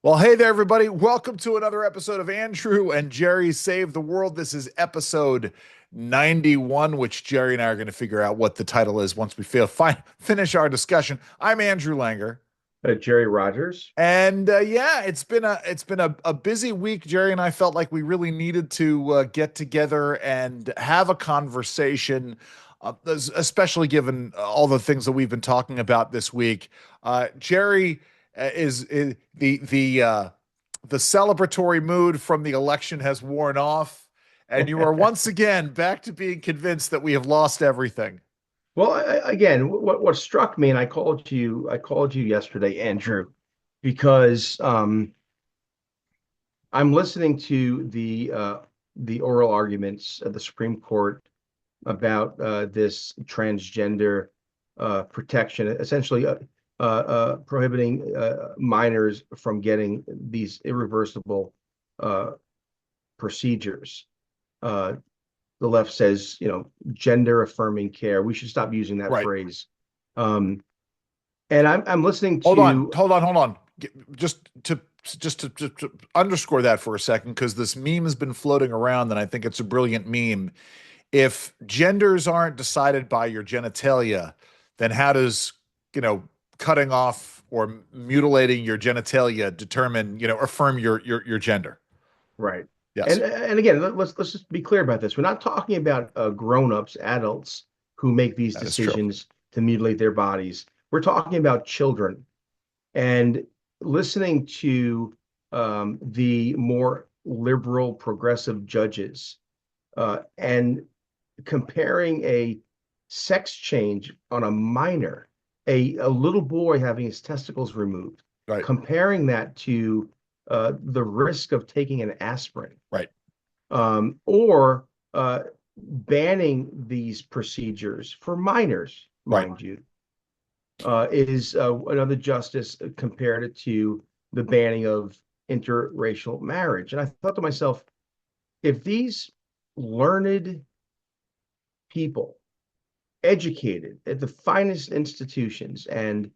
Well, hey there, everybody. Welcome to another episode of Andrew and Jerry Save the World. This is episode 91, which Jerry and I are going to figure out what the title is once we finish our discussion. I'm Andrew Langer. Jerry Rogers. And yeah, it's been a busy week. Jerry and I felt like we really needed to get together and have a conversation, especially given all the things that we've been talking about this week. Jerry is the celebratory mood from the election has worn off, and you are once again back to being convinced that we have lost everything. Well, again, what struck me, and I called you yesterday, Andrew, because I'm listening to the oral arguments of the Supreme Court about this transgender protection, essentially prohibiting minors from getting these irreversible uh, procedures. Uh, the left says, gender affirming care. We should stop using that Right. phrase. Um, and I'm listening Hold on, to hold on, hold on. Just to underscore that for a second, because this meme has been floating around, and I think it's a brilliant meme. If genders aren't decided by your genitalia, then how does, you know, cutting off or mutilating your genitalia determine, affirm your gender? right. Yes, And again, let's just be clear about this. We're not talking about grown-ups, adults who make these that is true. decisions to mutilate their bodies. We're talking about children. And listening to the more liberal, progressive judges and comparing a sex change on a minor, a little boy having his testicles removed, Right, comparing that to the risk of taking an aspirin, right, or banning these procedures for minors, right. mind you, is another justice compared it to the banning of interracial marriage. And I thought to myself, if these learned people, educated at the finest institutions, and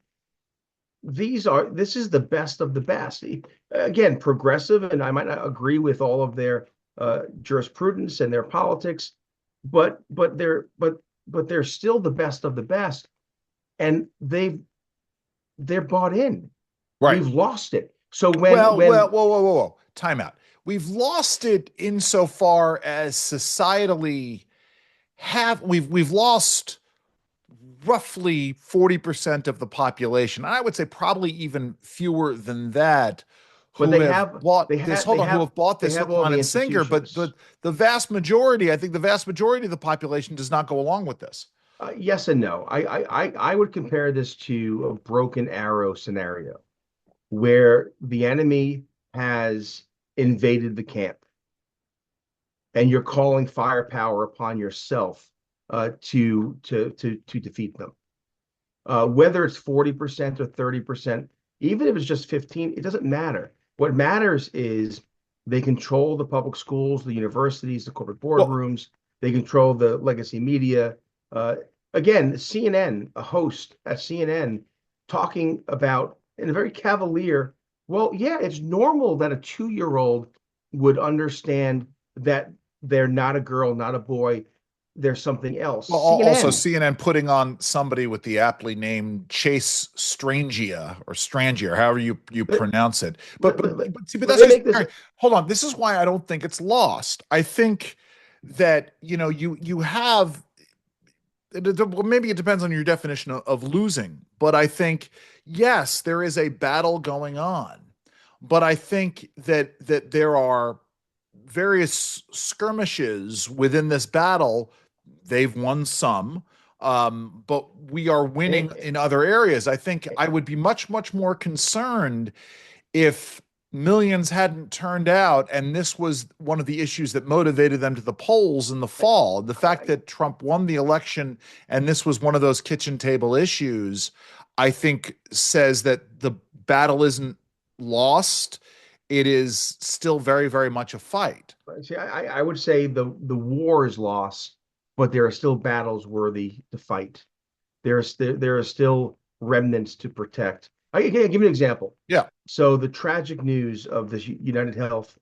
this is the best of the best. Again, progressive, and I might not agree with all of their jurisprudence and their politics, but they're still the best of the best, and they're bought in. Right. We've lost it. So when Well, when whoa, whoa, whoa, whoa. Time out. We've lost it insofar as societally we've lost roughly 40% of the population. I would say probably even fewer than that but who have bought this, hold on, who have bought they this have hook, all line, the and sinker, but institutions. the vast majority, I think the vast majority of the population does not go along with this. Yes and no. I would compare this to a broken arrow scenario where the enemy has invaded the camp and you're calling firepower upon yourself to defeat them. Whether it's 40% or 30%, even if it's just 15, it doesn't matter. What matters is they control the public schools, the universities, the corporate Well, boardrooms. They control the legacy media. Uh, Again, CNN, a host at CNN, talking about in a very cavalier, well, yeah, it's normal that a 2-year-old would understand that they're not a girl, not a boy, there's something else. also CNN. CNN putting on somebody with the aptly named Chase Strangia or Strangier, however you Let, pronounce it. But let, but let, but see, but let that's me just make this. hold on. This is why I don't think it's lost. I think that you have well, maybe it depends on your definition of losing, but I think yes, there is a battle going on, but I think that there are various skirmishes within this battle. They've won some, but we are winning eh, in other areas. I think I would be much more concerned if millions hadn't turned out and this was one of the issues that motivated them to the polls in the fall. The fact that Trump won the election and this was one of those kitchen table issues, I think says that the battle isn't lost. It is still very much a fight. See, I would say the war is lost, but there are still battles worthy to fight. There are still remnants to protect. I'll give you an example. Yeah, So the tragic news of the United Health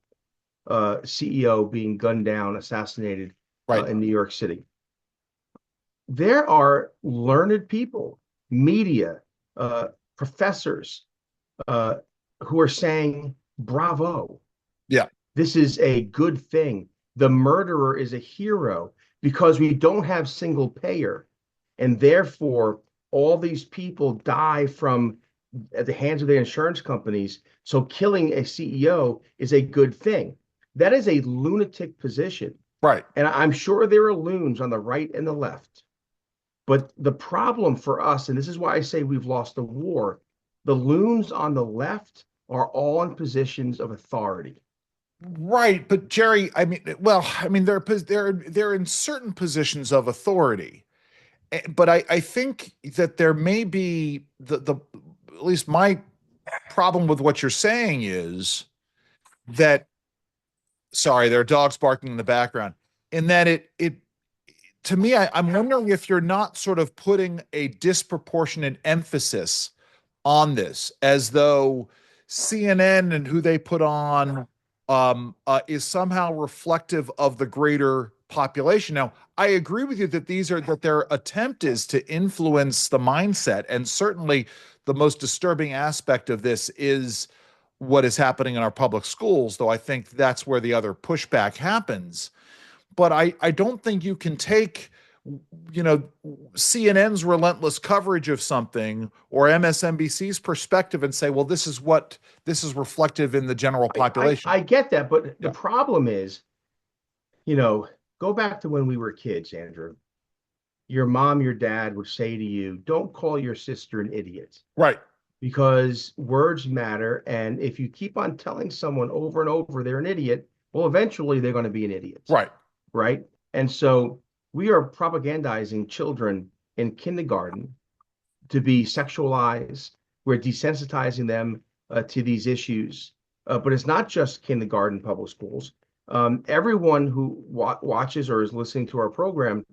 CEO being gunned down, assassinated right. in New York City. There are learned people, media, uh, professors uh, who are saying, bravo, Yeah, this is a good thing. The murderer is a hero because we don't have single payer. And therefore, all these people die from at the hands of their insurance companies. So killing a CEO is a good thing. That is a lunatic position. right. And I'm sure there are loons on the right and the left. But the problem for us, and this is why I say we've lost the war, the loons on the left are all in positions of authority. Right, but Jerry, I mean, well, I mean, they're in certain positions of authority, but I think that there may be the at least my problem with what you're saying is that sorry, there are dogs barking in the background, in that it to me, I'm wondering if you're not sort of putting a disproportionate emphasis on this, as though CNN and who they put on is somehow reflective of the greater population. Now, I agree with you that that their attempt is to influence the mindset, and certainly the most disturbing aspect of this is what is happening in our public schools, though I think that's where the other pushback happens. But I don't think you can take you know CNN's relentless coverage of something or MSNBC's perspective and say, well, this is reflective in the general population. I get that, but the Yeah. problem is, you know, go back to when we were kids, Andrew. Your mom, your dad would say to you, don't call your sister an idiot Right. because words matter. And if you keep on telling someone over and over they're an idiot, well, eventually they're going to be an idiot, Right. right? And so we are propagandizing children in kindergarten to be sexualized. We're desensitizing them to these issues. But it's not just kindergarten public schools. Everyone who watches or is listening to our program,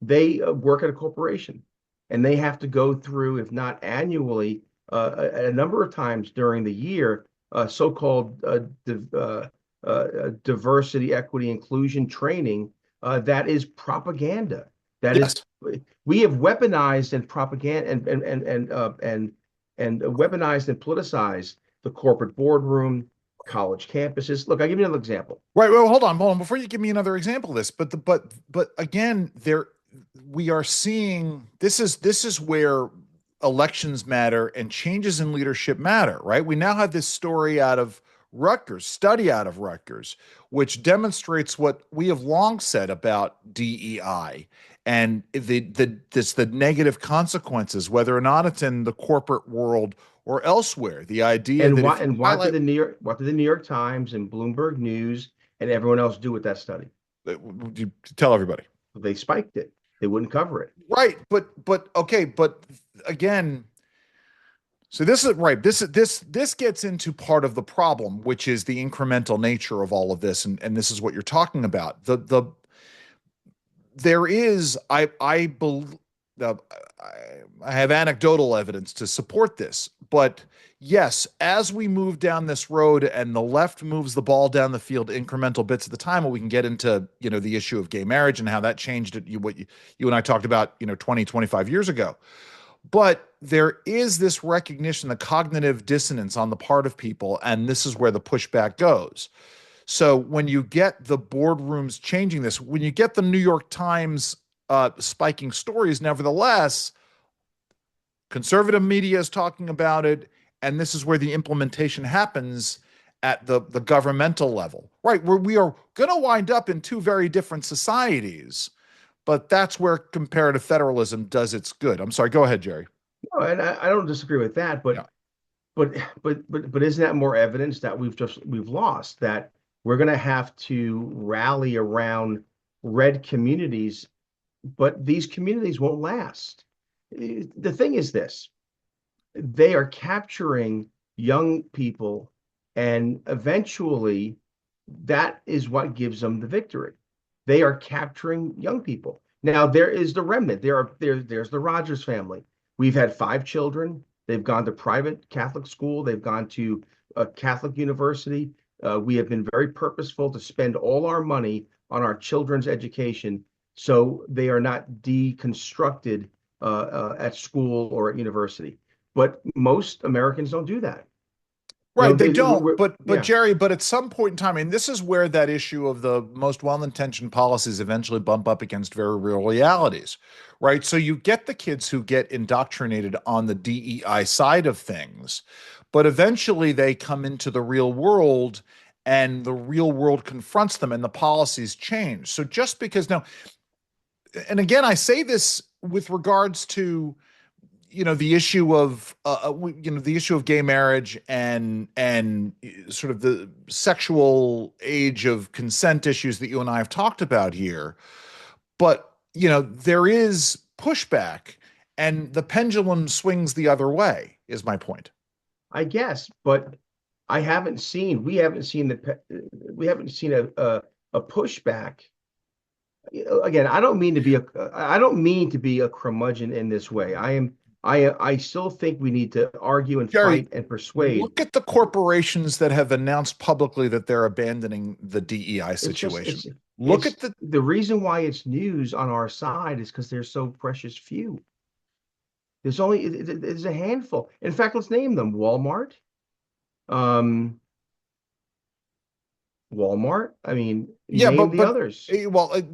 they work at a corporation and they have to go through, if not annually, a number of times during the year, so-called diversity, equity, inclusion training that is propaganda. That is, Yes. we have weaponized and propaganda and weaponized and politicized the corporate boardroom, college campuses. Look, I'll give you another example. Right. Well, hold on. Before you give me another example of this, but again, there we are seeing this is where elections matter and changes in leadership matter, right? We now have this story out of Rutgers, study out of Rutgers, which demonstrates what we have long said about DEI and the negative consequences, whether or not it's in the corporate world or elsewhere. The idea And that why if you and highlight, what did the New York Times and Bloomberg News and everyone else do with that study? you tell everybody. They spiked it. They wouldn't cover it. Right, but okay, but again, so this is right. This gets into part of the problem, which is the incremental nature of all of this, and this is what you're talking about. There is I believe uh, I have anecdotal evidence to support this, but yes, as we move down this road and the left moves the ball down the field incremental bits at the time, we can get into the issue of gay marriage and how that changed it. You and I talked about 20 25 years ago. But there is this recognition, the cognitive dissonance on the part of people, and this is where the pushback goes. So when you get the boardrooms changing this, when you get the New York Times spiking stories, nevertheless, conservative media is talking about it, and this is where the implementation happens at the governmental level, right? Where we are going to wind up in two very different societies, but that's where comparative federalism does its good. I'm sorry, go ahead, Jerry. No, and I don't disagree with that, Yeah. but isn't that more evidence that we've lost that we're going to have to rally around red communities, but these communities won't last. The thing is this, they are capturing young people, and eventually that is what gives them the victory. They are capturing young people. Now there is the remnant. There's the Rogers family. We've had 5 children. They've gone to private Catholic school. They've gone to a Catholic university. We have been very purposeful to spend all our money on our children's education so they are not deconstructed at school or at university. But most Americans don't do that. You know, Right, they don't. But yeah, Jerry, but at some point in time, and this is where that issue of the most well-intentioned policies eventually bump up against very real realities, right? So you get the kids who get indoctrinated on the DEI side of things, but eventually they come into the real world and the real world confronts them and the policies change. So just because now, and again, I say this with regards to the issue of the issue of gay marriage and sort of the sexual age of consent issues that you and I have talked about here, but there is pushback and the pendulum swings the other way is my point. I guess, but we haven't seen a pushback. Again, I don't mean to be a curmudgeon in this way. I still think we need to argue and Jerry, fight and persuade. look at the corporations that have announced publicly that they're abandoning the DEI It's just situation. Look it's at the the reason why it's news on our side is because there's so precious few. There's a handful. In fact, let's name them: um, Walmart. I mean, you Yeah, name the others.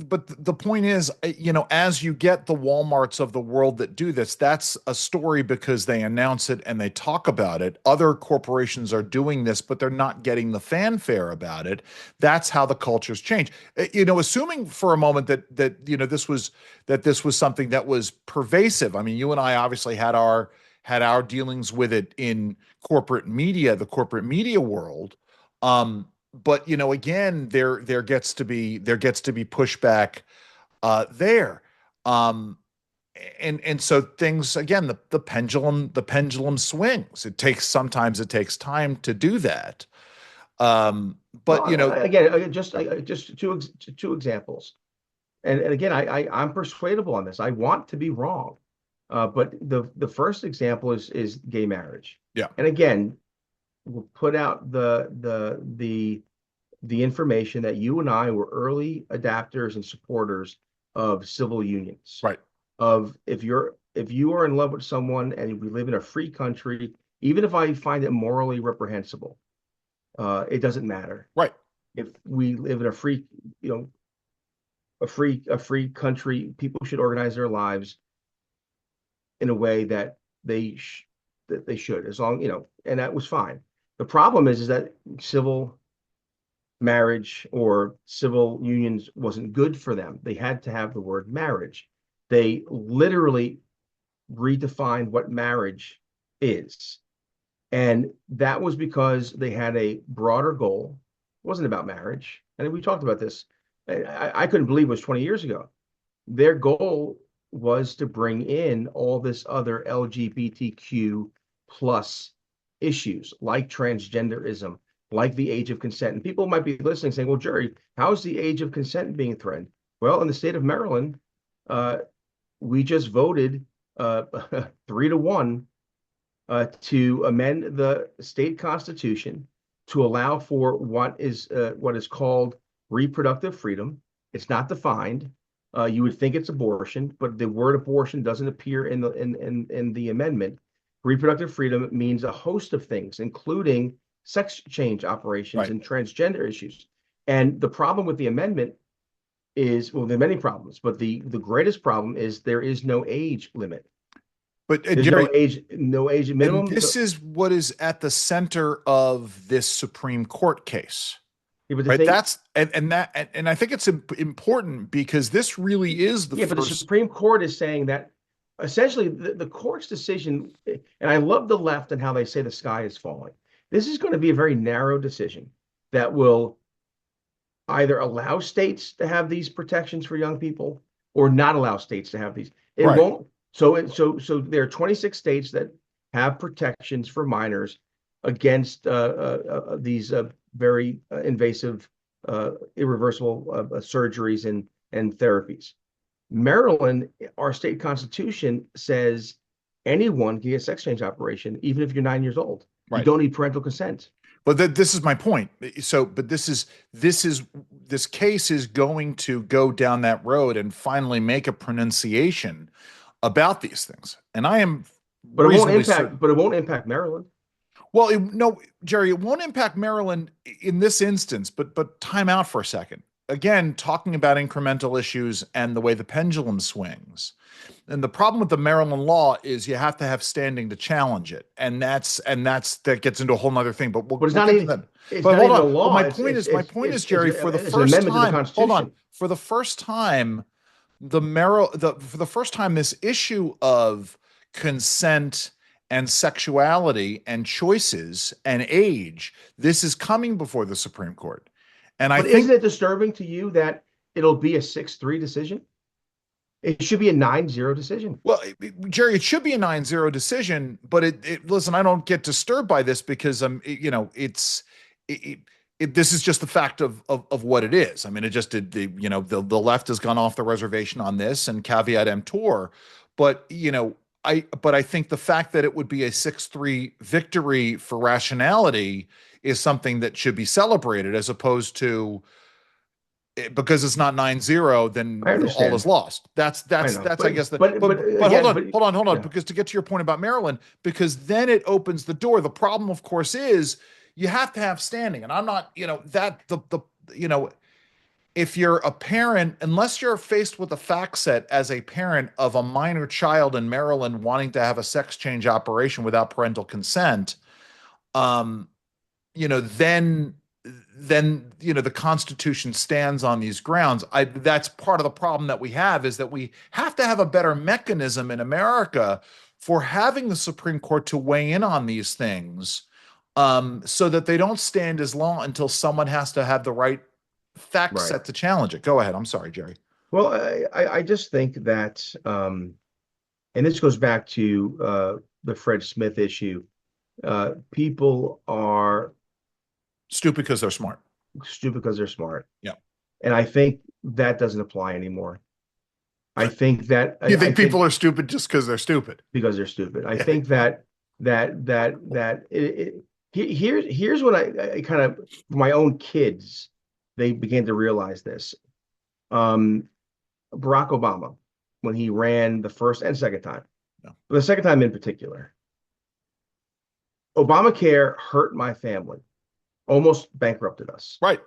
but the point is, as you get the Walmarts of the world that do this, that's a story because they announce it and they talk about it. Other corporations are doing this, but they're not getting the fanfare about it. That's how the cultures change. Assuming for a moment that this was something that was pervasive. I mean, you and I obviously had our dealings with it in corporate media, the corporate media world. But again, there gets to be pushback there. Um, and so things again, the pendulum swings. Sometimes it takes time to do that. But Again, just two examples. And again, I'm persuadable on this. I want to be wrong. But the first example is gay marriage. yeah, And again, we'll put out the information that you and I were early adapters and supporters of civil unions. right, Of if you are in love with someone and we live in a free country, even if I find it morally reprehensible, it doesn't matter. right. If we live in a free, you know, a free country, people should organize their lives in a way that they should, as long, and that was fine. The problem is that civil marriage or civil unions wasn't good for them. They had to have the word marriage. They literally redefined what marriage is. And that was because they had a broader goal. It wasn't about marriage. And we talked about this. I couldn't believe it was 20 years ago. Their goal was to bring in all this other LGBTQ plus issues like transgenderism, like the age of consent. And people might be listening saying, well, Jerry, how's the age of consent being threatened? Well, in the state of Maryland, uh, we just voted 3-1 to amend the state constitution to allow for what is called reproductive freedom. It's not defined. You would think it's abortion, but the word abortion doesn't appear in the amendment. Reproductive freedom means a host of things, including sex change operations Right. and transgender issues. And the problem with the amendment is, well, there are many problems, but the greatest problem is there is no age limit. But There's Jerry, no age and minimum. this is what is at the center of this Supreme Court case. Yeah, but the Right. thing, And I think it's important because this really is the yeah, but the first. Supreme Court is saying that essentially the court's decision, and I love the left and how they say the sky is falling. This is going to be a very narrow decision that will either allow states to have these protections for young people or not allow states to have these. It Right. won't. So there are 26 states that have protections for minors against these very invasive, irreversible surgeries and therapies. Maryland, our state constitution says anyone can get a sex change operation, even if you're 9 years old. You Right. don't need parental consent. But this is my point. So, but this is this case is going to go down that road and finally make a pronunciation about these things. And I am But it won't reasonably impact. certain. But it won't impact Maryland. Well, no, Jerry, it won't impact Maryland in this instance, but time out for a second. Again, talking about incremental issues and the way the pendulum swings. And the problem with the Maryland law is you have to have standing to challenge it. And that gets into a whole nother thing, but we'll But we'll get to that. it's But not hold even a on. But law. my point is, Jerry, for the It's an first amendment to the time, hold on. Constitution. For the first time, for the first time, this issue of consent and sexuality and choices and age, this is coming before the Supreme Court. And I But isn't think, it disturbing to you that it'll be a 6-3 decision? It should be a 9-0 decision. well, Jerry, it should be a 9-0 decision, but listen, I don't get disturbed by this because it, this is just the fact of what it is. I mean, it just did the left has gone off the reservation on this and caveat emptor, but I think the fact that it would be a 6-3 victory for rationality is something that should be celebrated as opposed to because it's not 9-0, I then all is understand. lost. That's I that's know. that's I guess But but hold again, on, but hold on, yeah, because to get to your point about Maryland, because then it opens the door. The problem, of course, is you have to have standing. And I'm not, that the if you're a parent, unless you're faced with a fact set as a parent of a minor child in Maryland wanting to have a sex change operation without parental consent, um, then the Constitution stands on these grounds. That's part of the problem that we have is that we have to have a better mechanism in America for having the Supreme Court to weigh in on these things, so that they don't stand as long until someone has to have the right fact right. set to challenge it. Go ahead. I'm sorry, Jerry. Well, I just think that, and this goes back to the Fred Smith issue. People are Stupid because they're smart. stupid because they're smart, Yeah. and I think that doesn't apply anymore. I think that You I think people think are stupid just because they're stupid? because they're stupid. I Yeah. think here's when I kind of for my own kids they began to realize this. Um, Barack Obama, when he ran the first and second time, Yeah. but the second time in particular, Obamacare hurt my family, almost bankrupted us. Right.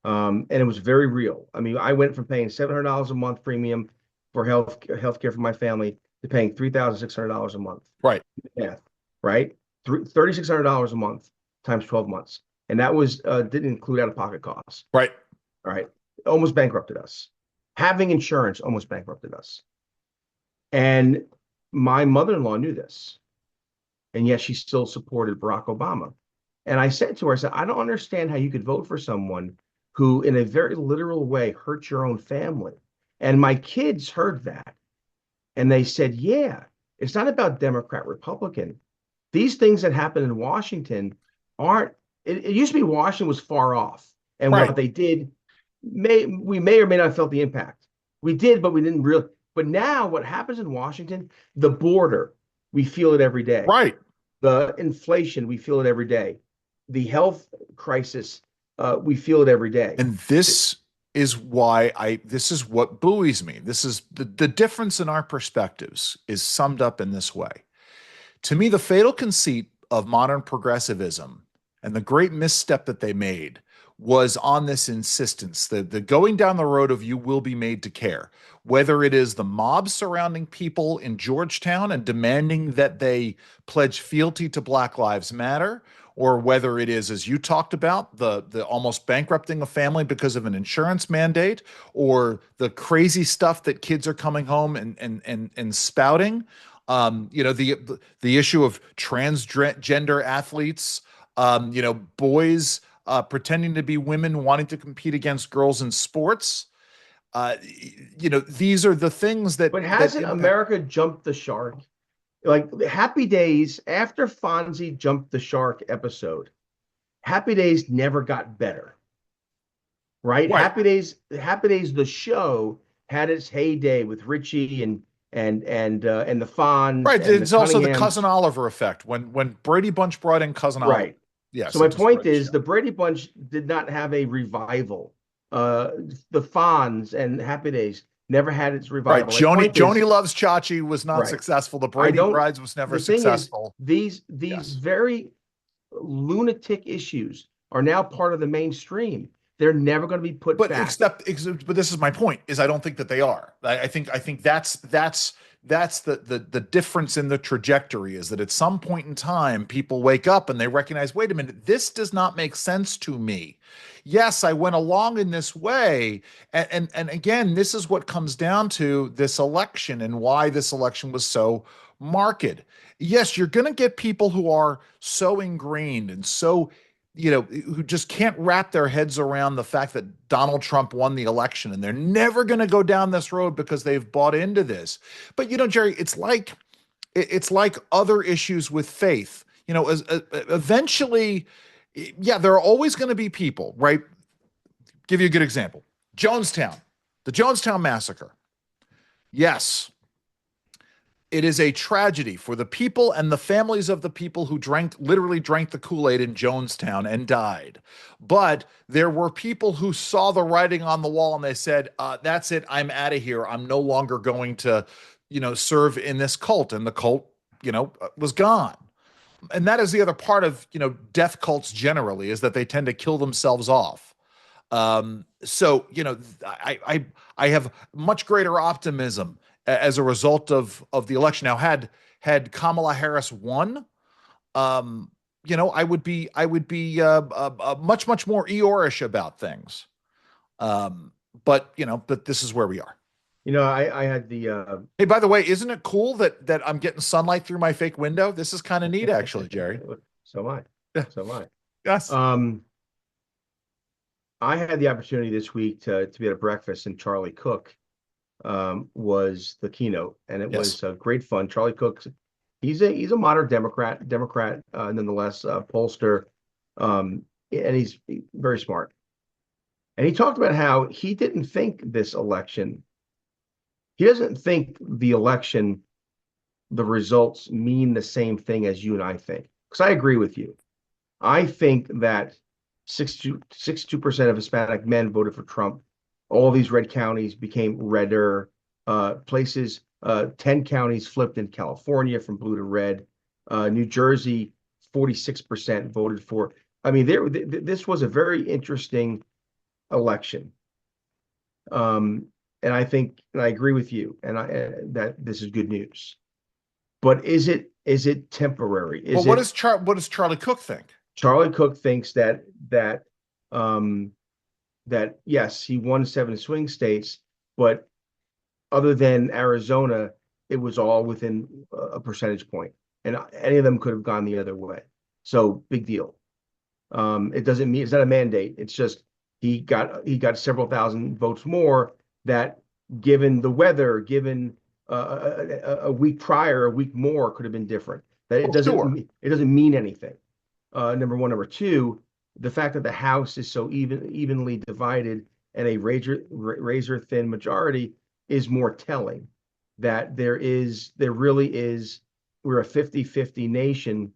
And it was very real. I mean, I went from paying $700 a month premium for healthcare for my family to paying $3,600 a month. Right. Yeah, right. $3,600 a month times 12 months, and that was didn't include out-of-pocket costs. Right. All right, almost bankrupted us. Having insurance almost bankrupted us. And my mother-in-law knew this, and yet she still supported Barack Obama. And I said to her, I said, I don't understand how you could vote for someone who, in a very literal way, hurt your own family. And my kids heard that. And they said, yeah, it's not about Democrat, Republican. These things that happen in Washington aren't, it used to be Washington was far off. And Right. what they did, we may or may not have felt the impact. We did, but we didn't really. But now what happens in Washington, the border, we feel it every day. Right. The inflation, we feel it every day. The health crisis, we feel it every day. And this is why this is what buoys me. This is the difference in our perspectives is summed up in this way. To me, the fatal conceit of modern progressivism and the great misstep that they made was on this insistence, the going down the road of you will be made to care, whether it is the mob surrounding people in Georgetown and demanding that they pledge fealty to Black Lives Matter, or whether it is, as you talked about, the almost bankrupting a family because of an insurance mandate, or the crazy stuff that kids are coming home and spouting. The issue of transgender athletes, boys pretending to be women wanting to compete against girls in sports. These are the things that But that hasn't impact. America jumped the shark? Like Happy Days, after Fonzie jumped the shark episode, Happy Days never got better, right? Right. Happy Days, the show had its heyday with Richie and the Fonz Right. and the It's also the Cousin Cunninghams. Oliver effect. When Brady Bunch brought in Cousin Oliver, Right. So yes, my it destroyed point the is show. the Brady Bunch did not have a revival. Uh, the Fonz and Happy Days never had its Right. revival. My Joni point Joni is, Loves Chachi was not right. successful. The I Brady don't. Brides was never The thing is, successful. these Yes. very lunatic issues are now part of the mainstream. They're never going to be put But back. but this is my point, is I don't think that they are. I think that's the difference in the trajectory, is that at some point in time people wake up and they recognize, wait a minute, this does not make sense to me. Yes, I went along in this way. And again, this is what comes down to this election and why this election was so marked. Yes, you're going to get people who are so ingrained and so, who just can't wrap their heads around the fact that Donald Trump won the election, and they're never going to go down this road because they've bought into this. But Jerry, it's like other issues with faith. Eventually, yeah, there are always going to be people, right? Give you a good example. Jonestown, the Jonestown massacre. Yes, it is a tragedy for the people and the families of the people who literally drank the Kool-Aid in Jonestown and died. But there were people who saw the writing on the wall and they said, that's it. I'm out of here. I'm no longer going to, serve in this cult. And the cult, was gone. And that is the other part of, death cults generally, is that they tend to kill themselves off. So I have much greater optimism as a result of the election. Now, had Kamala Harris won, I would be much more Eeyorish about things. But this is where we are. I had the Hey, by the way, isn't it cool that I'm getting sunlight through my fake window? This is kind of neat, actually, Jerry. so am I. Yeah. So am Yes. I. I had the opportunity this week to be at a breakfast, and Charlie Cook was the keynote, and it Yes. was great fun. Charlie Cook, he's a moderate Democrat nonetheless, pollster, and he's very smart. And he talked about how he didn't think this election. He doesn't think the election, the results mean the same thing as you and I think. Because I agree with you. I think that 62% of Hispanic men voted for Trump. All these red counties became redder. 10 counties flipped in California from blue to red. New Jersey, 46% voted for. I mean, this was a very interesting election. And I think, and I agree with you, and that this is good news. But is it temporary? Well, what does Charlie Cook think? Charlie Cook thinks um, that yes, he won 7 swing states, but other than Arizona, it was all within a percentage point, and any of them could have gone the other way. So big deal. It doesn't mean it's not a mandate. It's just he got several thousand votes more. That, given the weather, given a week prior, a week more, could have been different. That Oh, sure. it doesn't mean anything. Number one. Number two, the fact that the House is so evenly divided and a razor thin majority is more telling. That there really is, we're a 50-50 nation,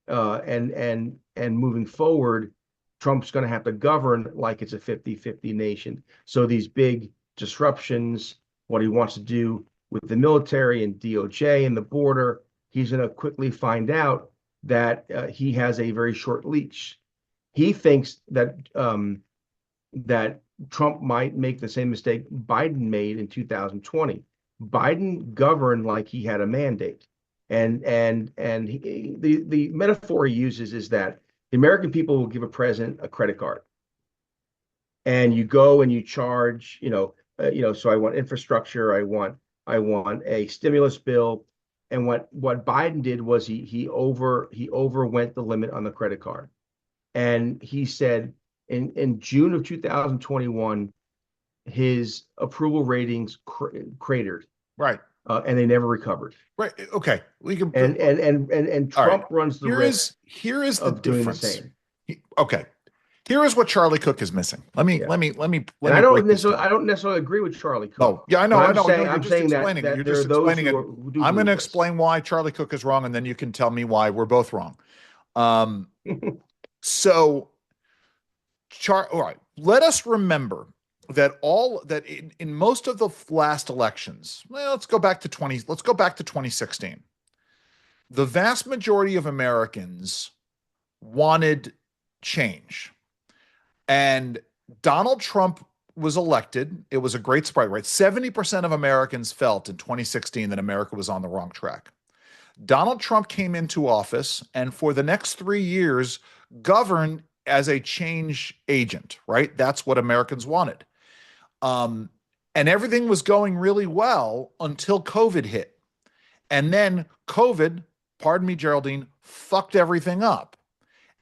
and moving forward, Trump's going to have to govern like it's a 50-50 nation. So these big disruptions, what he wants to do with the military and DOJ and the border, he's going to quickly find out that he has a very short leash. He thinks that Trump might make the same mistake Biden made in 2020. Biden governed like he had a mandate, and the metaphor he uses is that the American people will give a president a credit card, and you go and you charge, so I want infrastructure, I want a stimulus bill. And what Biden did was he overwent the limit on the credit card. And he said in June of 2021, his approval ratings cratered, Right. and they never recovered. Right. Okay. We can. And All right. Trump runs the Here risk is here is the of doing the difference. same. Okay. Here is what Charlie Cook is missing. Let me Yeah. let me let me And let me break this down. I don't necessarily agree with Charlie Cook, No, yeah, I but know, I know. No, you're I'm just saying explaining it. You're that there just are those explaining it. who do I'm going to believe this. explain why Charlie Cook is wrong, and then you can tell me why we're both wrong. Um, so, all right. Let us remember that all that in most of the last elections. Well, let's go back to 20. Let's go back to 2016. The vast majority of Americans wanted change. And Donald Trump was elected. It was a great surprise, right? 70% of Americans felt in 2016 that America was on the wrong track. Donald Trump came into office and for the next 3 years governed as a change agent, right? That's what Americans wanted. Um, and everything was going really well until COVID hit. And then COVID, pardon me, Geraldine, fucked everything up.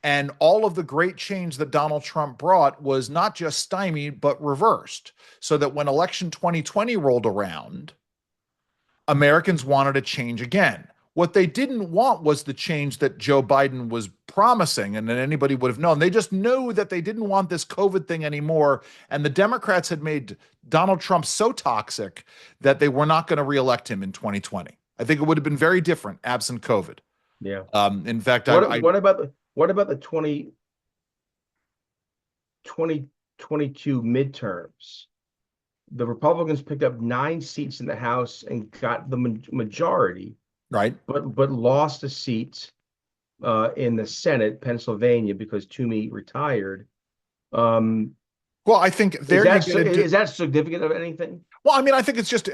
And all of the great change that Donald Trump brought was not just stymied, but reversed. So that when election 2020 rolled around, Americans wanted a change again. What they didn't want was the change that Joe Biden was promising and that anybody would have known. They just knew that they didn't want this COVID thing anymore. And the Democrats had made Donald Trump so toxic that they were not going to reelect him in 2020. I think it would have been very different absent COVID. Yeah. In fact, What about the 2022 midterms? The Republicans picked up 9 seats in the House and got the majority, right. but lost a seat in the Senate, Pennsylvania, because Toomey retired. Well, I think there you get into. Is that significant of anything? Well, I mean, I think it's just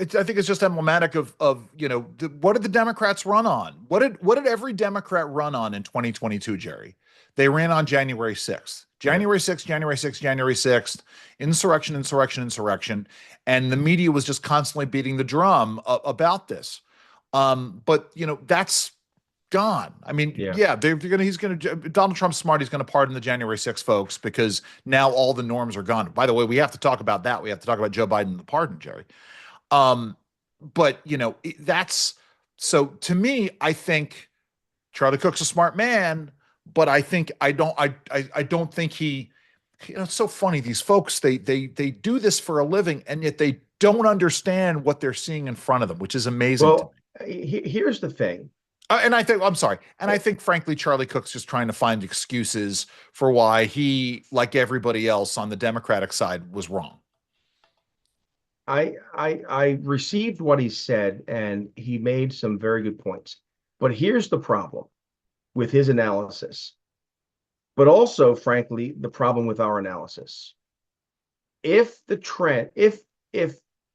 emblematic of what did the Democrats run on? What did every Democrat run on in 2022, Jerry? They ran on January 6th. Yeah. January 6th, January 6th, January 6th, insurrection, insurrection, insurrection. And the media was just constantly beating the drum about this. But that's gone. I mean, Yeah. yeah, Donald Trump's smart. He's going to pardon the January 6th folks because now all the norms are gone. By the way, we have to talk about that. We have to talk about Joe Biden and the pardon, Jerry. But that's so to me, I think Charlie Cook's a smart man, but I don't think he, it's so funny. These folks, they do this for a living and yet they don't understand what they're seeing in front of them, which is amazing to me. Here's the thing. And I think, I'm sorry. And I think, frankly, Charlie Cook's just trying to find excuses for why he, like everybody else on the Democratic side, was wrong. I received what he said, and he made some very good points. But here's the problem with his analysis, but also, frankly, the problem with our analysis. If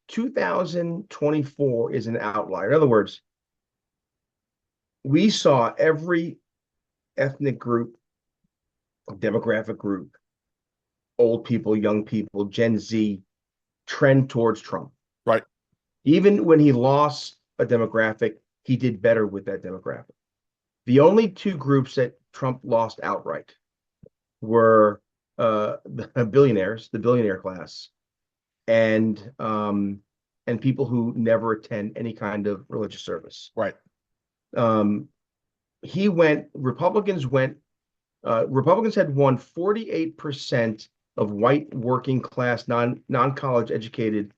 2024 is an outlier, in other words, we saw every ethnic group, demographic group, old people, young people, Gen Z, trend towards Trump. Right. Even when he lost a demographic, he did better with that demographic. The only two groups that Trump lost outright were the billionaires, the billionaire class, and people who never attend any kind of religious service. Right. Republicans had won 48% of white working class, non-college educated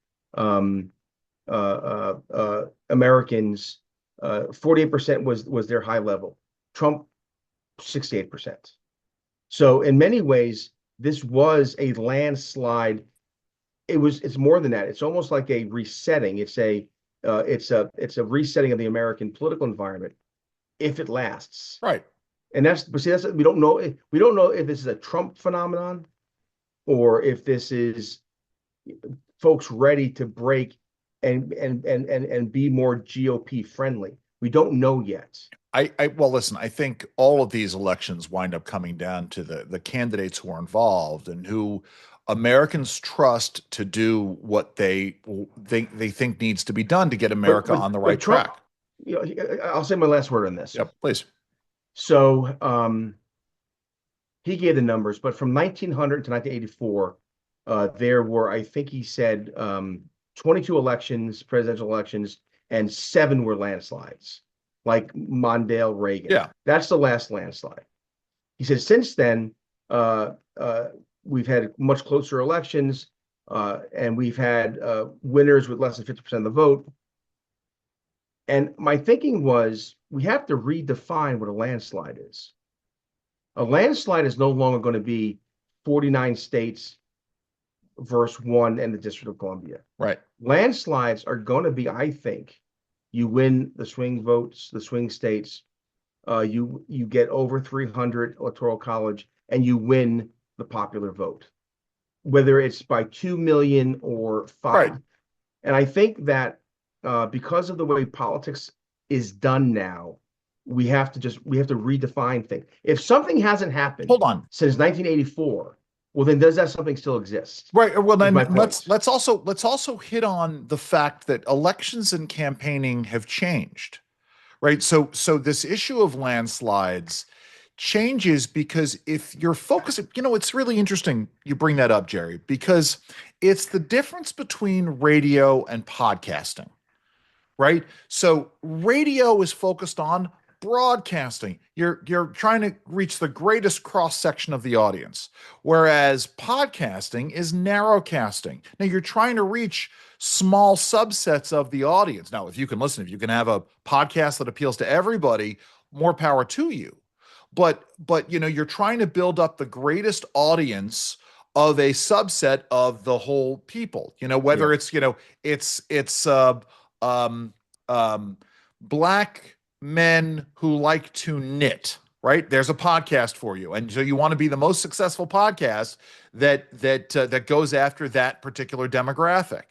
Americans. 48% was their high level. Trump, 68%. So in many ways, this was a landslide. It's more than that. It's almost like a resetting. It's a resetting of the American political environment if it lasts. Right. And that's we don't know if this is a Trump phenomenon or if this is folks ready to break and be more GOP friendly. We don't know yet. Well, listen, I think all of these elections wind up coming down to the candidates who are involved and who Americans trust to do what they think needs to be done to get America on the right track. I'll say my last word on this. Yep, please. So he gave the numbers, but from 1900 to 1984, there were, I think he said, 22 presidential elections, and 7 were landslides, like Mondale, Reagan. Yeah. That's the last landslide. He said since then, we've had much closer elections, and we've had winners with less than 50% of the vote. And my thinking was we have to redefine what a landslide is. A landslide is no longer going to be 49 states versus one and the District of Columbia. Right. Landslides are going to be, I think, you win the swing votes, the swing states, you get over 300 electoral college, and you win the popular vote, whether it's by 2 million or Right. 5. And I think that because of the way politics is done now, we have to redefine things. If something hasn't happened Hold on. since 1984, well, then does that something still exist? Right. Well, Is then my let's point. let's also let's also hit on the fact that elections and campaigning have changed. Right. So this issue of landslides changes because if you're focusing, it's really interesting you bring that up, Jerry, because it's the difference between radio and podcasting, right? So radio is focused on broadcasting. You're trying to reach the greatest cross section of the audience, whereas podcasting is narrowcasting. Now you're trying to reach small subsets of the audience. Now, if you can listen, if you can have a podcast that appeals to everybody, more power to you. But you're trying to build up the greatest audience of a subset of the whole people. Yeah, Whether it's um, um, black men who like to knit. Right, there's a podcast for you, and so you want to be the most successful podcast that goes after that particular demographic.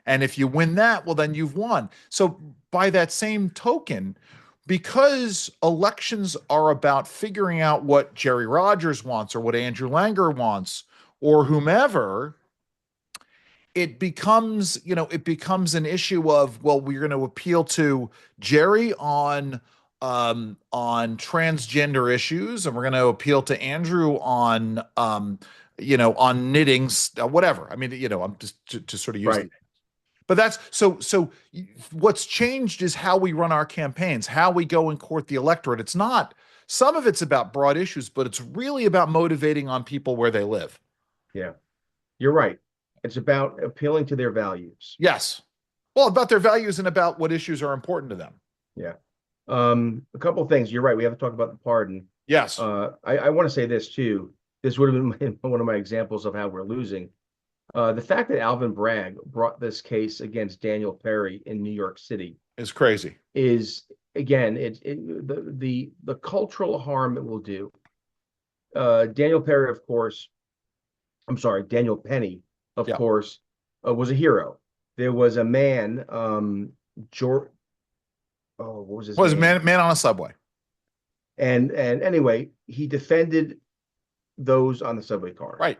And if you win that, well, then you've won. So by that same token, because elections are about figuring out what Jerry Rogers wants or what Andrew Langer wants or whomever, it becomes an issue of, well, we're going to appeal to Jerry on transgender issues, and we're going to appeal to Andrew on knitting, whatever. I mean, I'm just to sort of use right. the. But that's so what's changed is how we run our campaigns, how we go and court the electorate. It's not, some of it's about broad issues, but it's really about motivating on people where they live. Yeah, you're right. It's about appealing to their values. Yes. Well, about their values and about what issues are important to them. Yeah. A couple of things. You're right. We have to talk about the pardon. Yes. I want to say this too. This would have been one of my examples of how we're losing. The fact that Alvin Bragg brought this case against Daniel Perry in New York City Is crazy. is, again, the cultural harm it will do. Daniel Perry, of course, I'm sorry, Daniel Penny, of Yeah. course, was a hero. There was a man, George, oh, what was his Was name? man on a subway. And anyway, he defended those on the subway cars Right.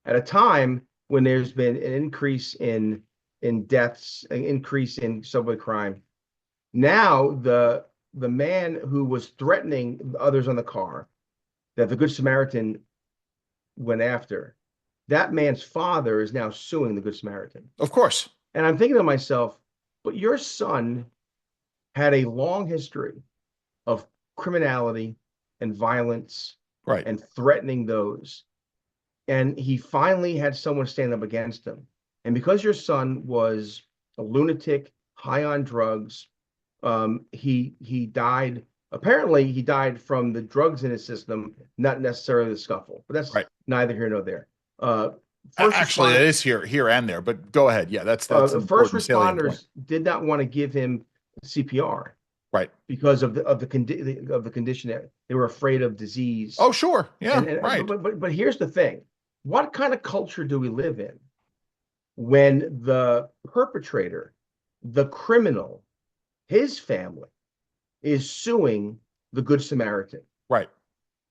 at a time when there's been an increase in deaths, an increase in subway crime. Now the man who was threatening others on the car that the Good Samaritan went after, that man's father is now suing the Good Samaritan. Of course. And I'm thinking to myself, but your son had a long history of criminality and violence Right. and threatening those. And he finally had someone stand up against him. And because your son was a lunatic, high on drugs, he died. Apparently, he died from the drugs in his system, not necessarily the scuffle. But that's Right. neither here nor there. First Actually, it responders, is here and there, but go ahead. Yeah, that's an first important salient point. responders did not want to give him CPR Right. because of the condition that they were afraid of disease. Oh, sure. Yeah. And Right. but here's the thing: what kind of culture do we live in when the perpetrator, the criminal, his family is suing the Good Samaritan? Right.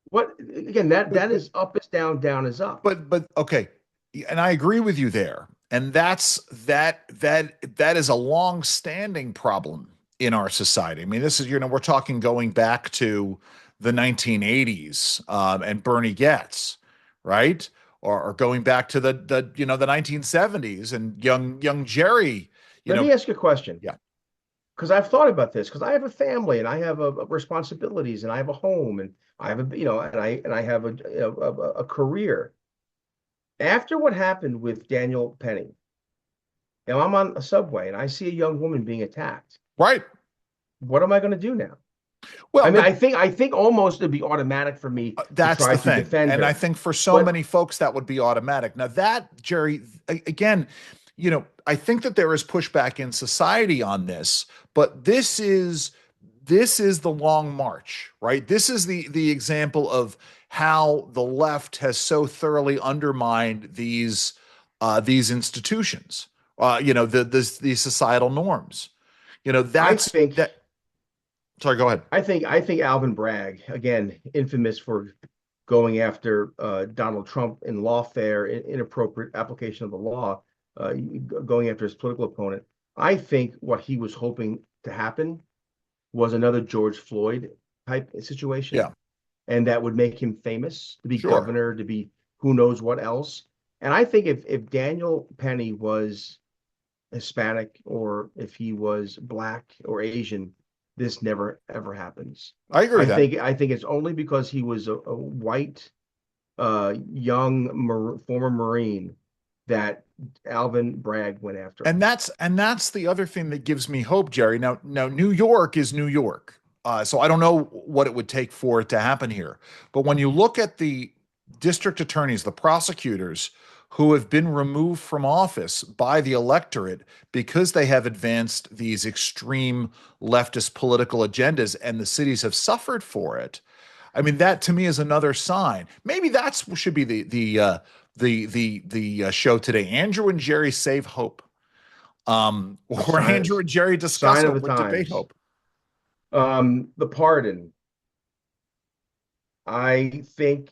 What again? That is up is down, down is up. But okay, and I agree with you there. And that is a long-standing problem in our society. I mean, this is, we're talking going back to the 1980s, and Bernie Getz, right? Or going back to the 1970s and young Jerry, you Let know, me ask you a question. yeah. Because I've thought about this, because I have a family and I have responsibilities and I have a home and I have and I have a career. After what happened with Daniel Penny, I'm on a subway and I see a young woman being attacked. Right. What am I going to do now? I Well, mean, but I think almost it'd be automatic for me to that's try the to thing. defend And I her. think for so But many folks, that would be automatic. Now, that, Jerry, again, I think that there is pushback in society on this, but this is the long march, right? This is the example of how the left has so thoroughly undermined these institutions, these societal norms. I That's think that. Sorry, go ahead. I think Alvin Bragg, again, infamous for going after Donald Trump in lawfare, inappropriate application of the law, going after his political opponent. I think what he was hoping to happen was another George Floyd type situation, Yeah, and that would make him famous to be sure. governor, to be who knows what else. And I think if Daniel Penny was Hispanic or if he was black or Asian, this never ever happens. I agree I with that. think I think it's only because he was a white young former Marine that Alvin Bragg went after And him. that's the other thing that gives me hope, Jerry. Now New York is New York. So I don't know what it would take for it to happen here. But when you look at the district attorneys, the prosecutors who have been removed from office by the electorate because they have advanced these extreme leftist political agendas and the cities have suffered for it. I mean, that to me is another sign. Maybe that's should be the show today. Andrew and Jerry save hope, A or sign Andrew and Jerry discuss sign of hope the or debate times. hope. The pardon. I think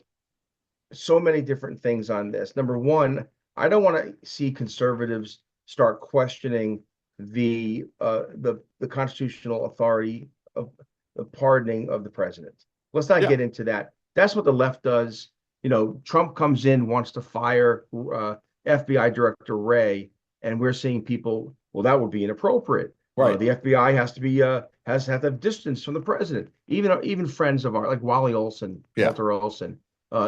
so many different things on this. Number one, I don't want to see conservatives start questioning the constitutional authority of the pardoning of the president. Let's not Yeah, get into that. That's what the left does. Trump comes in, wants to fire FBI Director Wray, and we're seeing people. Well, that would be inappropriate. right. The FBI has to be has to have distance from the president. Even friends of ours, like Wally Olson, Yeah, Walter Olson,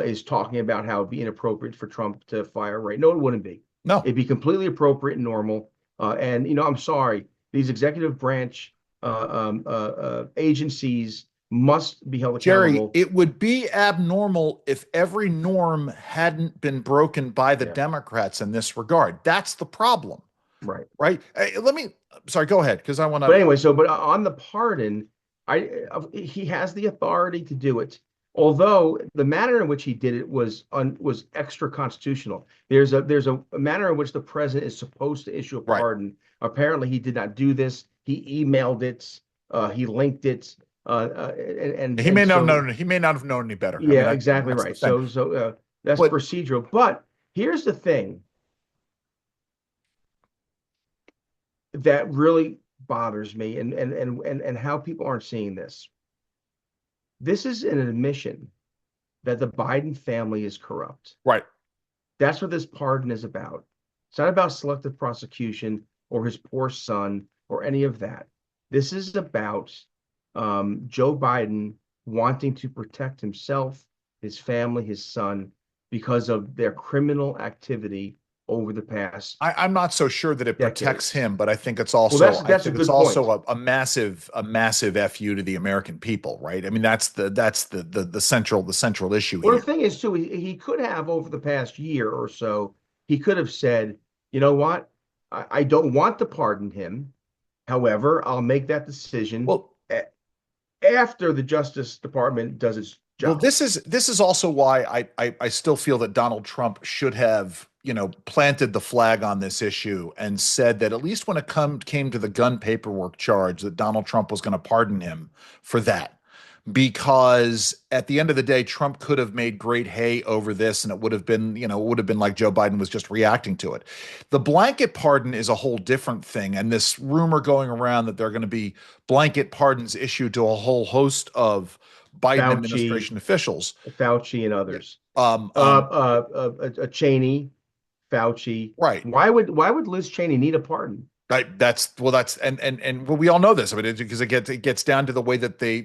is talking about how it'd be inappropriate for Trump to fire Wray. No, it wouldn't be. no, It'd be completely appropriate and normal. And I'm sorry, these executive branch agencies must be held Jerry, accountable. it would be abnormal if every norm hadn't been broken by the Yeah, Democrats in this regard. That's the problem, right. right? Let me. Sorry, go ahead, because I want But to. anyway, but on the pardon, he has the authority to do it. Although the manner in which he did it was extra constitutional. There's a manner in which the president is supposed to issue a Right. pardon. Apparently, he did not do this. He emailed it. He linked it. He And may not have so known. He may not have known any better. I mean, yeah, exactly that's the right. thing. So that's But procedural. But here's the thing that really bothers me, and how people aren't seeing this. This is an admission that the Biden family is corrupt. right. That's what this pardon is about. It's not about selective prosecution or his poor son or any of that. This is about Joe Biden wanting to protect himself, his family, his son, because of their criminal activity over the past I'm not so sure that it protects decades. him, but I think it's Well, also that's I that's a think it's good point. also a massive fu to the American people, right? I mean, that's the central issue Well, the here. thing is, too, he could have over the past year or so, he could have said, you know what? I don't want to pardon him. However, I'll make that decision Well, after the Justice Department does its Well, job. this is also why I still feel that Donald Trump should have, planted the flag on this issue and said that at least when it came to the gun paperwork charge, that Donald Trump was going to pardon him for that. Because at the end of the day, Trump could have made great hay over this, and it would have been like Joe Biden was just reacting to it. The blanket pardon is a whole different thing, and this rumor going around that there are going to be blanket pardons issued to a whole host of Biden Fauci, administration officials. Fauci, and Yeah. others. Um, Uh, um, Cheney, Fauci. right. Why would Liz Cheney need a pardon? That's well. That's and well, we all know this. I mean, because it gets down to the way that they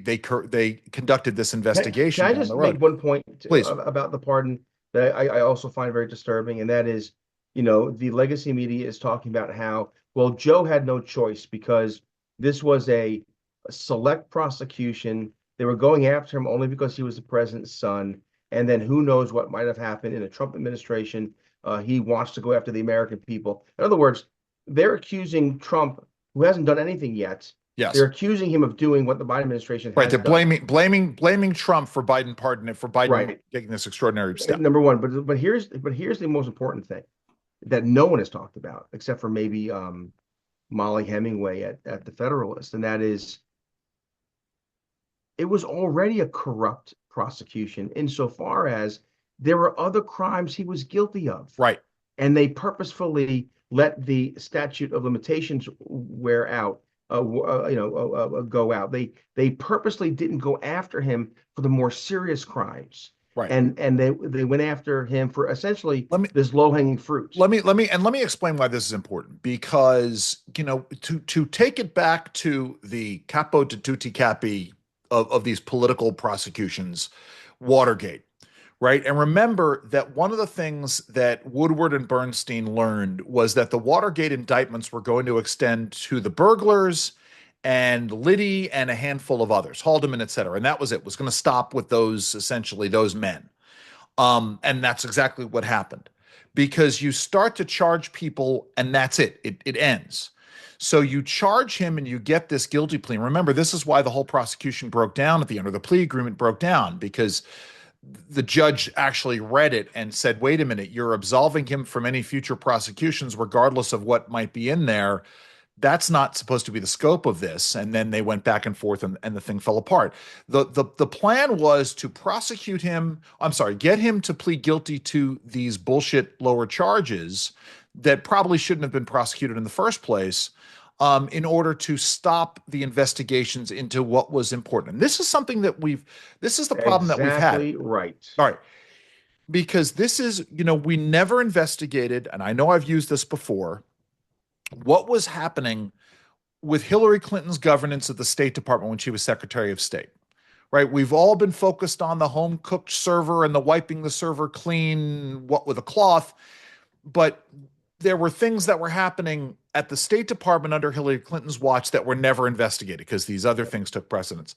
conducted this Can investigation I down just the make road. one point Please. about the pardon? that I also find very disturbing, and that is, the legacy media is talking about how, well, Joe had no choice because this was a select prosecution. They were going after him only because he was the president's son. And then who knows what might have happened in a Trump administration. He wants to go after the American people. In other words, they're accusing Trump, who hasn't done anything yet. They're Yes. accusing him of doing what the Biden administration Right. has They're done. blaming Trump for Biden pardon it for Biden Right. taking this extraordinary step. Number one, but here's the most important thing that no one has talked about except for maybe Molly Hemingway at the Federalist, and that is it was already a corrupt prosecution insofar as there were other crimes he was guilty of. Right. And they purposefully let the statute of limitations wear out, go out. They purposely didn't go after him for the more serious crimes. Right. And they went after him for essentially Let me this low-hanging fruit. let me explain why this is important because to take it back to the capo di tutti capi of these political prosecutions, Watergate, right? And remember that one of the things that Woodward and Bernstein learned was that the Watergate indictments were going to extend to the burglars and Liddy and a handful of others, Haldeman, et cetera. And that was it. It was going to stop with essentially those men. And that's exactly what happened because you start to charge people and that's it. It ends. So you charge him and you get this guilty plea. And remember, this is why the whole prosecution broke down at the end, or the plea agreement broke down, because the judge actually read it and said, wait a minute, you're absolving him from any future prosecutions, regardless of what might be in there. That's not supposed to be the scope of this. And then they went back and forth and the thing fell apart. The plan was to prosecute him, I'm sorry, get him to plead guilty to these bullshit lower charges that probably shouldn't have been prosecuted in the first place, in order to stop the investigations into what was important. And this is something that this is the problem that we've had. Exactly right. All right. Because this is, we never investigated, and I know I've used this before, what was happening with Hillary Clinton's governance of the State Department when she was Secretary of State, right? We've all been focused on the home cooked server and the wiping the server clean, what with a cloth. But there were things that were happening at the State Department under Hillary Clinton's watch that were never investigated because these other things took precedence.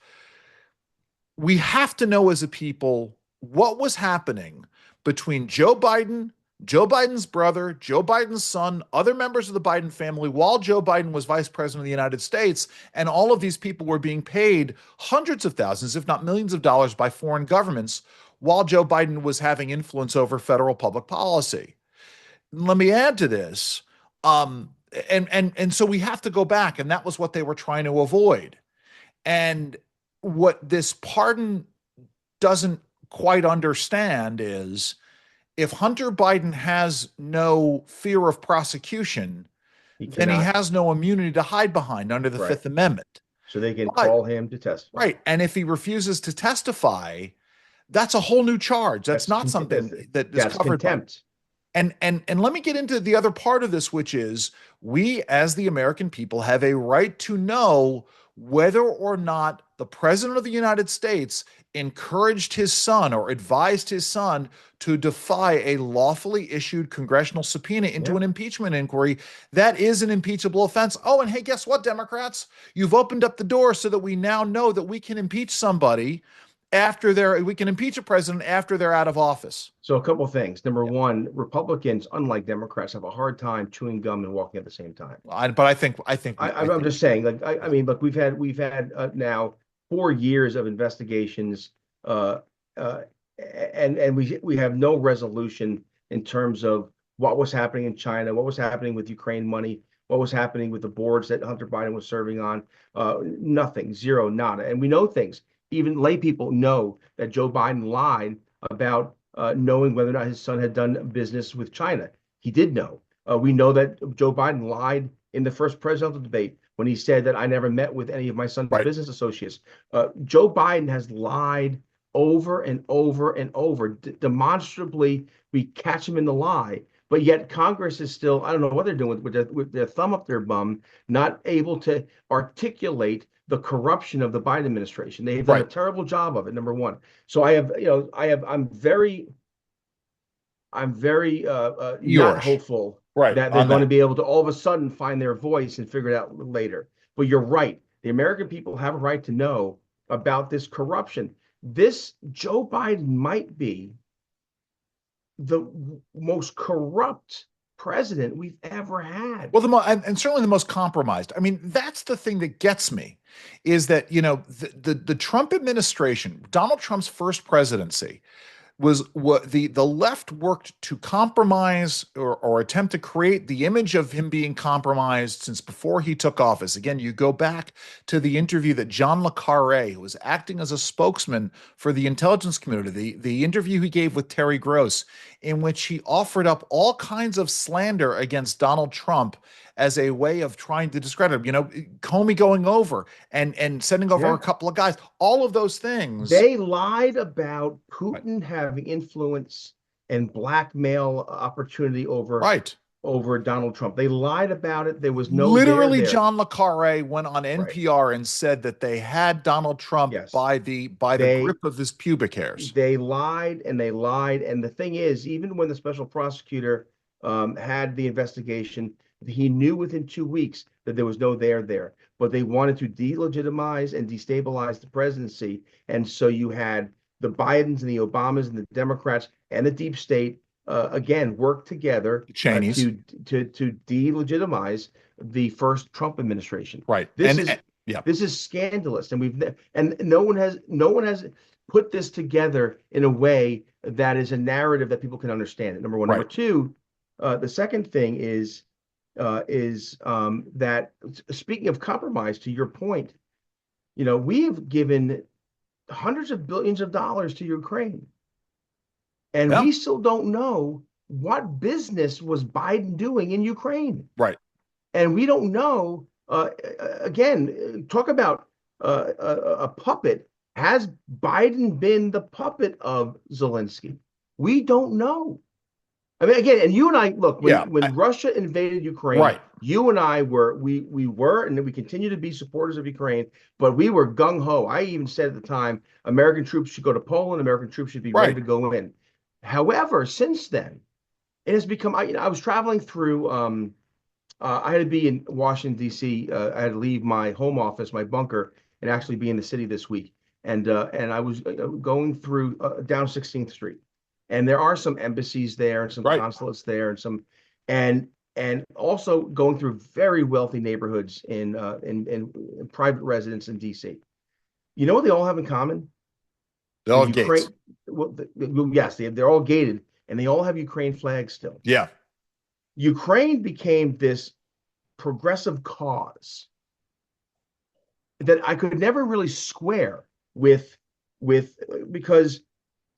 We have to know as a people what was happening between Joe Biden, Joe Biden's brother, Joe Biden's son, other members of the Biden family, while Joe Biden was vice president of the United States. And all of these people were being paid hundreds of thousands, if not millions of dollars by foreign governments while Joe Biden was having influence over federal public policy. Let me add to this. And so we have to go back, and that was what they were trying to avoid. And what this pardon doesn't quite understand is if Hunter Biden has no fear of prosecution, then he has no immunity to hide behind under the Fifth Amendment. So they can call him to testify. Right. And if he refuses to testify, that's a whole new charge. That's not something that is covered contempt. And let me get into the other part of this, which is we as the American people have a right to know whether or not the president of the United States encouraged his son or advised his son to defy a lawfully issued congressional subpoena into an impeachment inquiry. That is an impeachable offense. Oh, and hey, guess what, Democrats? You've opened up the door so that we now know that we can impeach somebody we can impeach a president after they're out of office. So a couple of things. Number one, Republicans, unlike Democrats, have a hard time chewing gum and walking at the same time. But I'm just saying, like, I mean, look, we've had now 4 years of investigations, and we have no resolution in terms of what was happening in China, what was happening with Ukraine money, what was happening with the boards that Hunter Biden was serving on. Nothing, zero, nada. And we know things. Even lay people know that Joe Biden lied about knowing whether or not his son had done business with China. He did know. We know that Joe Biden lied in the first presidential debate when he said that I never met with any of my son's business associates. Joe Biden has lied over and over and over. Demonstrably, we catch him in the lie. But yet Congress is still, I don't know what they're doing with their thumb up their bum, not able to articulate the corruption of the Biden administration. They've done a terrible job of it, number one. So I'm very I'm very not Yours. hopeful Right. that they're On going to that. be able to all of a sudden find their voice and figure it out later. But you're right. The American people have a right to know about this corruption. This Joe Biden might be the most corrupt president we've ever had. Well, and certainly the most compromised. I mean, that's the thing that gets me is that, the Trump administration, Donald Trump's first presidency, was what the left worked to compromise or attempt to create the image of him being compromised since before he took office. Again, you go back to the interview that John Le Carre, who was acting as a spokesman for the intelligence community, the interview he gave with Terry Gross, in which he offered up all kinds of slander against Donald Trump as a way of trying to discredit him. Comey going over and sending over a Yeah. couple of guys, all of those things. They lied about Right. Putin having influence and blackmail opportunity Right. over Donald Trump. They lied about it. There was no there Literally, there. John Le Carre went on Right. NPR and said that they had Donald Trump Yes. by the They grip of his pubic hairs. they lied and they lied. And the thing is, even when the special prosecutor had the investigation, he knew within 2 weeks that there was no there there. But they wanted to delegitimize and destabilize the presidency. And so you had the Bidens and the Obamas and the Democrats and the deep state again work together The Cheneys. to delegitimize the first Trump administration. Right. This is Yeah. this is scandalous, and no one has put this together in a way that is a narrative that people can understand it. Number one. Number Right. two, the second thing is that speaking of compromise, to your point, we have given hundreds of billions of dollars to Ukraine, and Yeah. we still don't know what business was Biden doing in Ukraine, Right. and we don't know. Again, talk about a puppet. Has Biden been the puppet of Zelensky? We don't know. I mean, again, and you and I look when Yeah. Russia invaded Ukraine, Right. you and I were and we continue to be supporters of Ukraine, but we were gung ho. I even said at the time, American troops should go to Poland, American troops should be ready Right. to go in. However, since then, it has become. I was traveling through. I had to be in Washington D.C. I had to leave my home office, my bunker, and actually be in the city this week. And I was going through down 16th Street, and there are some embassies there and some Right. consulates there and and also going through very wealthy neighborhoods in private residence in D.C. You know what they all have in common? The All gates. Ukraine. Well, yes, they're all gated, and they all have Ukraine flags still. Yeah. Ukraine became this progressive cause that I could never really square with because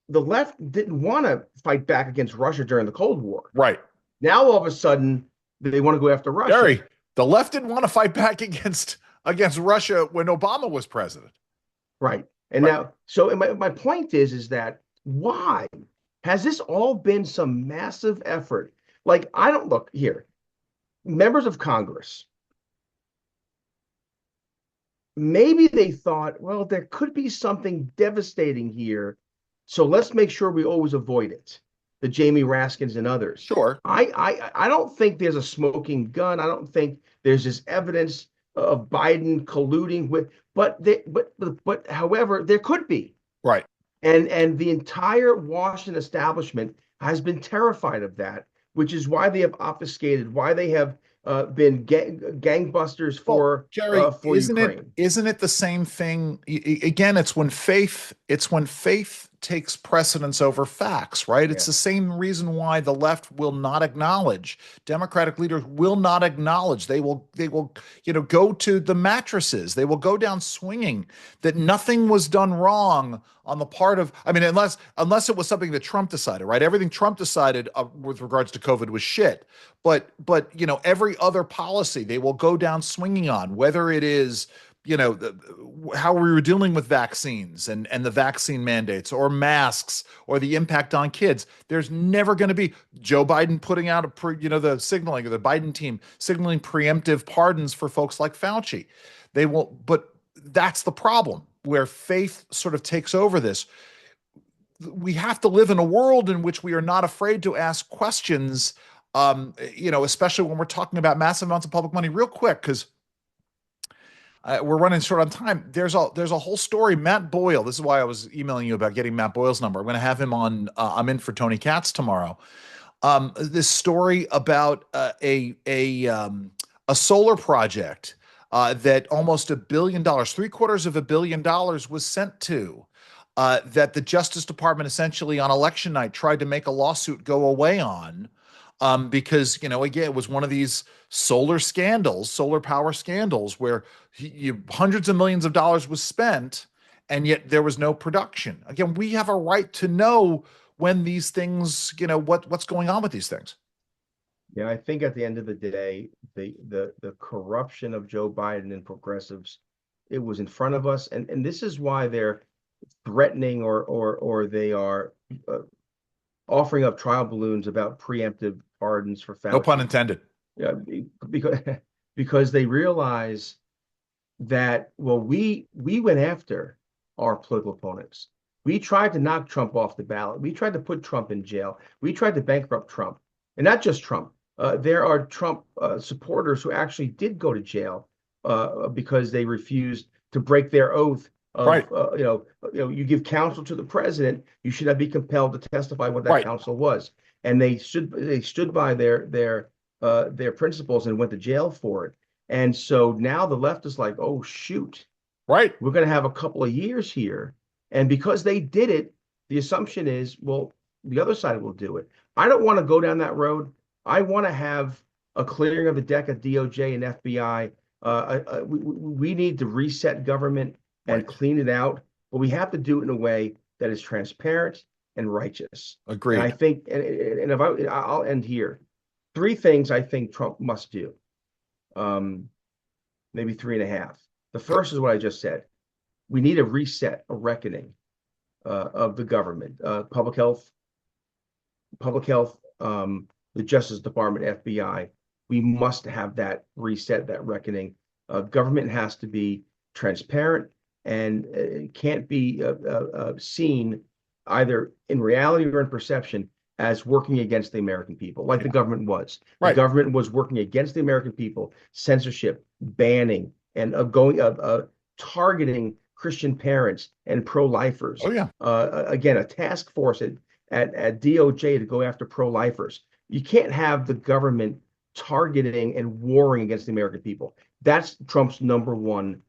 the left didn't want to fight back against Russia during the Cold War. Right. Now all of a sudden they want to go after Russia. Gary, the left didn't want to fight back against Russia when Obama was president. Right. And Right. now, so my point is that why has this all been some massive effort? Like, I don't look here, members of Congress, maybe they thought, well, there could be something devastating here. So let's make sure we always avoid it. The Jamie Raskins and others. Sure. I don't think there's a smoking gun. I don't think there's this evidence of Biden colluding with, but however, there could be. Right. And the entire Washington establishment has been terrified of that, which is why they have obfuscated, why they have been gangbusters Well, Jerry, for Ukraine. isn't it the same thing? Again, it's when faith takes precedence over facts, right? It's Yeah. the same reason why the left will not acknowledge, Democratic leaders will not acknowledge. They will, go to the mattresses. They will go down swinging that nothing was done wrong on the part of, I mean, unless it was something that Trump decided, right? Everything Trump decided with regards to COVID was shit. But every other policy they will go down swinging on, whether it is how we were dealing with vaccines and the vaccine mandates or masks or the impact on kids. There's never going to be Joe Biden putting out the signaling, or the Biden team signaling preemptive pardons for folks like Fauci. They won't, but that's the problem where faith sort of takes over this. we have to live in a world in which we are not afraid to ask questions, especially when we're talking about massive amounts of public money. Real quick, because we're running short on time. There's a whole story. Matt Boyle. This is why I was emailing you about getting Matt Boyle's number. I'm going to have him on. I'm in for Tony Katz tomorrow. This story about a solar project that almost $1 billion, $750 million was sent to. That the Justice Department essentially on election night tried to make a lawsuit go away on, because again it was one of these solar power scandals where hundreds of millions of dollars was spent and yet there was no production. Again, we have a right to know when these things, what's going on with these things. Yeah, I think at the end of the day, the corruption of Joe Biden and progressives, it was in front of us, and this is why they're threatening or they are offering up trial balloons about preemptive pardons for No pun Fauci. intended. Yeah, because because they realize that, well, we went after our political opponents. We tried to knock Trump off the ballot. We tried to put Trump in jail. We tried to bankrupt Trump, and not just Trump. There are Trump supporters who actually did go to jail because they refused to break their oath Right. of, you give counsel to the president, you should not be compelled to testify what that Right. counsel was, and they stood by their principles and went to jail for it. And so now the left is like, oh, shoot, Right. we're going to have a couple of years here. And because they did it, the assumption is, well, the other side will do it. I don't want to go down that road. I want to have a clearing of the deck at DOJ and FBI. We need to reset government and Right. clean it out, but we have to do it in a way that is transparent and righteous. And I Agreed. think, and if I'll end here. Three things I think Trump must do, maybe three and a half. The first is what I just said. We need a reset, a reckoning of the government, public health, the Justice Department, FBI. We must have that reset, that reckoning. Government has to be transparent and it can't be seen either in reality or in perception as working against the American people, like the government was. The Right. government was working against the American people, censorship, banning, and targeting Christian parents and pro-lifers. Oh yeah. Again, a task force at DOJ to go after pro-lifers. You can't have the government targeting and warring against the American people. That's Trump's number one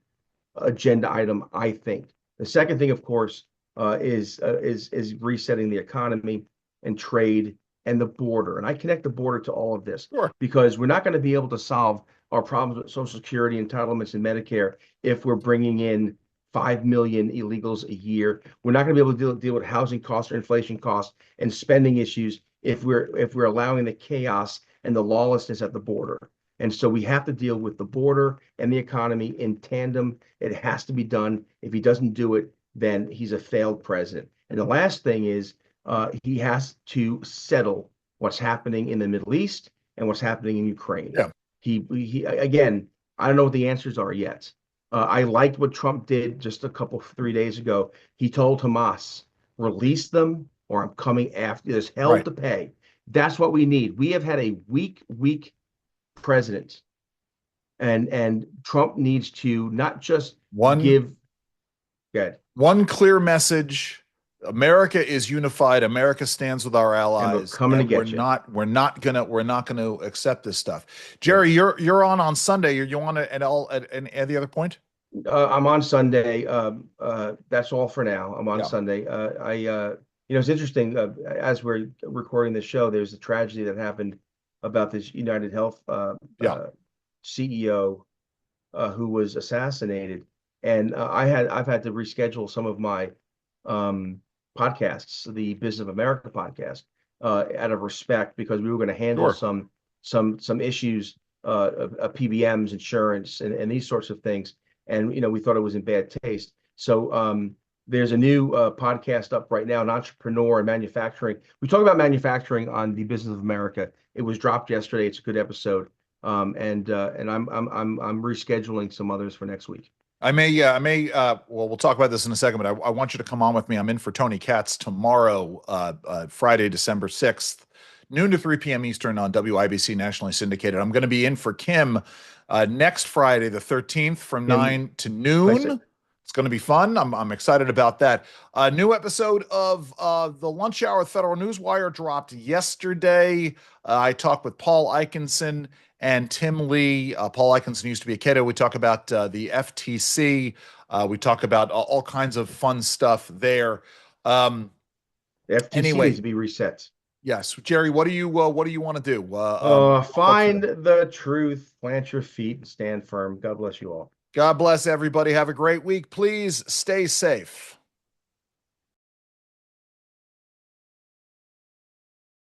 agenda item, I think. The second thing, of course, is resetting the economy and trade and the border. And I connect the border to all of this Sure. because we're not going to be able to solve our problems with Social Security entitlements and Medicare if we're bringing in 5 million illegals a year. We're not going to be able to deal with housing costs or inflation costs and spending issues if we're allowing the chaos and the lawlessness at the border. And so we have to deal with the border and the economy in tandem. It has to be done. If he doesn't do it, then he's a failed president. And the last thing is he has to settle what's happening in the Middle East and what's happening in Ukraine. Yeah. He again, I don't know what the answers are yet. I liked what Trump did just 3 days ago. He told Hamas, release them or I'm coming after. There's hell Right. to pay. That's what we need. We have had a weak president. And Trump needs to not just One give good. one clear message. America is unified. America stands with our And we're allies, coming to and we're get you. not we're not gonna accept this stuff. Jerry, you're on Sunday. You want to and the other point? I'm on Sunday. That's all for now. I'm on Yeah. Sunday. It's interesting. As we're recording this show, there's a tragedy that happened about this United Health Yeah. CEO who was assassinated, and I've had to reschedule some of my podcasts, the Business of America podcast, out of respect because we were going to handle Sure. some issues of PBMs, insurance, and these sorts of things. And we thought it was in bad taste. So there's a new podcast up right now, an entrepreneur and manufacturing. We talk about manufacturing on the Business of America. It was dropped yesterday. It's a good episode. And I'm rescheduling some others for next week. well, we'll talk about this in a second, but I want you to come on with me. I'm in for Tony Katz tomorrow, Friday, December 6th, noon to 3 p.m. Eastern on WIBC nationally syndicated. I'm going to be in for Kim next Friday, the 13th, from Kim, 9 to I said, noon. It's going to be fun. I'm excited about that. A new episode of the Lunch Hour Federal Newswire dropped yesterday. I talked with Paul Eikenson and Tim Lee. Paul Eikenson used to be a kiddo. We talk about the FTC. We talk about all kinds of fun stuff there. Um, the FTC needs anyway, to be reset. yes, Jerry, what do you want to do? I'm up for Find that. the truth, plant your feet, and stand firm. God bless you all. God bless everybody. Have a great week. Please stay safe.